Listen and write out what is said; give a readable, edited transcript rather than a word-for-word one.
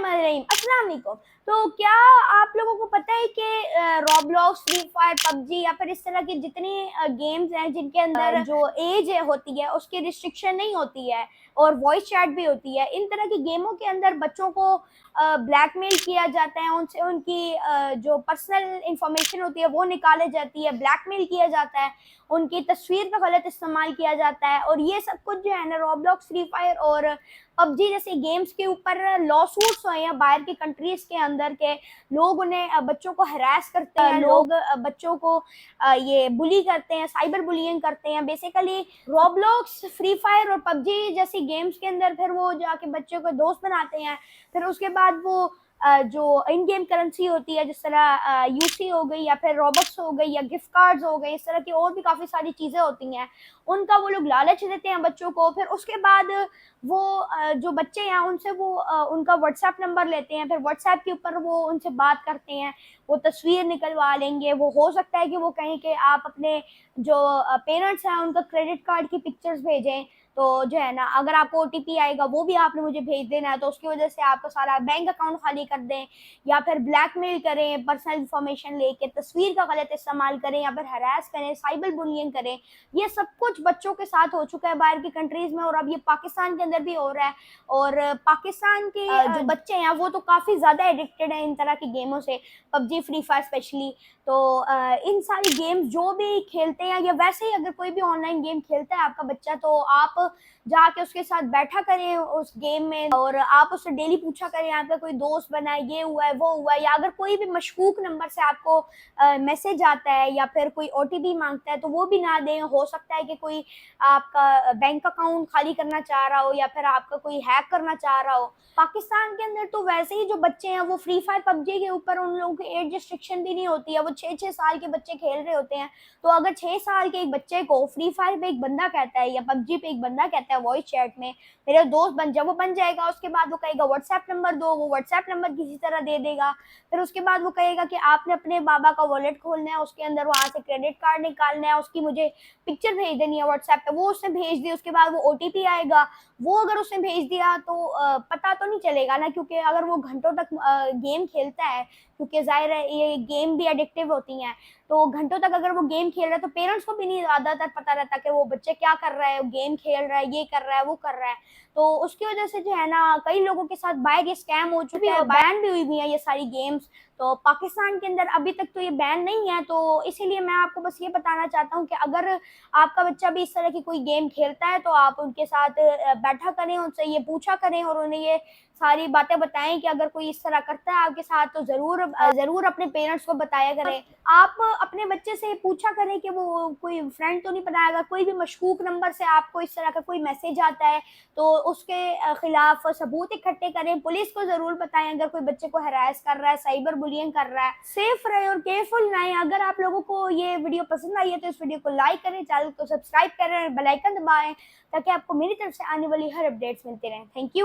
अस्सलाम वालेकुम। तो क्या आप लोगों को पता है कि रॉब्लॉक्स, फ्री फायर, पबजी या फिर इस तरह की जितनी गेम्स हैं जिनके अंदर जो एज होती है उसकी रिस्ट्रिक्शन नहीं होती है और वॉइस चैट भी होती है, इन तरह की गेमों के अंदर बच्चों को ब्लैकमेल किया जाता है, उनसे उनकी जो पर्सनल इंफॉर्मेशन होती है वो निकाली जाती है, ब्लैकमेल किया जाता है, उनकी तस्वीर का गलत इस्तेमाल किया जाता है। और ये सब कुछ जो है ना रॉब्लॉक्स, फ्री फायर और पबजी जैसे गेम्स के ऊपर लॉ सूट्स हुए हैं बाहर की कंट्रीज के अंदर के लोग उन्हें बच्चों को हरास करते हैं, लोग बच्चों को ये बुली करते हैं, साइबर बुलिंग करते हैं। बेसिकली रॉब्लॉक्स, फ्री फायर और पबजी जैसी गेम्स के अंदर फिर वो जाके बच्चों को दोस्त बनाते हैं, फिर उसके बाद वो जो इन गेम करेंसी होती है जिस तरह यूसी हो गई या फिर रॉबक्स हो गई या गिफ्ट कार्ड्स हो गए, इस तरह की और भी काफ़ी सारी चीज़ें होती हैं, उनका वो लोग लालच देते हैं बच्चों को। फिर उसके बाद वो जो बच्चे हैं उनसे वो उनका व्हाट्सएप नंबर लेते हैं, फिर व्हाट्सएप के ऊपर वो उनसे बात करते हैं, वो तस्वीर निकलवा लेंगे, वो हो सकता है कि वो कहें कि आप अपने जो पेरेंट्स हैं उनका क्रेडिट कार्ड की पिक्चर्स भेजें, तो जो है ना अगर आपको ओटीपी आएगा वो भी आपने मुझे भेज देना है, तो उसकी वजह से आपका सारा बैंक अकाउंट खाली कर दें या फिर ब्लैकमेल करें, पर्सनल इन्फॉर्मेशन लेके तस्वीर का गलत इस्तेमाल करें या फिर हरास करें, साइबर बुलिंग करें। ये सब कुछ बच्चों के साथ हो चुका है बाहर की कंट्रीज में और अब ये पाकिस्तान के अंदर भी हो रहा है। और पाकिस्तान के जो बच्चे हैं वो तो काफ़ी ज़्यादा एडिक्टेड हैं इन तरह की गेमों से, पबजी, फ्री फायर स्पेशली। तो इन सारी गेम्स जो भी खेलते हैं या वैसे ही अगर कोई भी ऑनलाइन गेम खेलता है आपका बच्चा, तो आप जाके उसके साथ बैठा करें उस गेम में और आप उससे डेली पूछा करें आपका कोई दोस्त बना है, ये हुआ है, वो हुआ है, या अगर कोई भी मशकूक नंबर से आपको मैसेज आता है या फिर कोई ओटीपी मांगता है तो वो भी ना दें। हो सकता है कि कोई आपका बैंक अकाउंट खाली करना चाह रहा हो या फिर आपका कोई हैक करना चाह रहा हो। पाकिस्तान के अंदर तो वैसे ही जो बच्चे हैं वो फ्री फायर, पबजी के ऊपर उन लोगों की एज रिस्ट्रिक्शन भी नहीं होती है, वो 6-6 साल के बच्चे खेल रहे होते हैं। तो अगर 6 साल के एक बच्चे को फ्री फायर पे एक बंदा कहता है या पबजी पे एक बंदा कहता है वॉइस चैट में मेरा दोस्त बन जा, वो बन जाएगा। उसके बाद वो कहेगा व्हाट्सएप नंबर दो, वो व्हाट्सएप नंबर किसी तरह दे देगा। फिर उसके बाद वो कहेगा कि आपने अपने बाबा का वॉलेट खोलना है, उसके अंदर वहाँ से क्रेडिट कार्ड निकालना है, उसकी मुझे पिक्चर भेज देनी है व्हाट्सएप पे, वो उसने भेज दी। उसके बाद वो ओटीपी आएगा, वो अगर उसने भेज दिया तो पता तो नहीं चलेगा ना, क्योंकि अगर वो घंटों तक गेम खेलता है, क्योंकि ज़ाहिर है ये गेम भी एडिक्टिव होती हैं, तो घंटों तक अगर वो गेम खेल रहा है तो पेरेंट्स को भी नहीं ज़्यादातर पता रहता कि वो बच्चे क्या कर रहा है, गेम खेल रहा है, ये कर रहा है, वो कर रहा है। तो उसकी वजह से जो है ना कई लोगों के साथ बाय स्कैम हो चुके हैं, बैन भी हुई है ये सारी गेम्स। तो पाकिस्तान के अंदर अभी तक तो ये बैन नहीं है, तो इसीलिए मैं आपको बस ये बताना चाहता हूँ कि अगर आपका बच्चा भी इस तरह की कोई गेम खेलता है तो आप उनके साथ बैठा करें, उनसे ये पूछा करें और उन्हें ये सारी बातें बताएं कि अगर कोई इस तरह करता है आपके साथ तो ज़रूर अपने पेरेंट्स को बताया करें। आप अपने बच्चे से पूछा करें कि वो कोई फ्रेंड तो नहीं बनाएगा, कोई भी मशकूक नंबर से आपको इस तरह का कोई मैसेज आता है तो उसके खिलाफ सबूत इकट्ठे करें, पुलिस को ज़रूर बताएं अगर कोई बच्चे को हरास कर रहा है, साइबर बुलिंग कर रहा है। सेफ रहें और केयरफुल रहें। अगर आप लोगों को ये वीडियो पसंद आई है तो इस वीडियो को लाइक करें, चैनल को सब्सक्राइब करें, बेल आइकन दबाएं ताकि आपको मेरी तरफ से आने वाली हर अपडेट्स मिलती रहें। Thank you.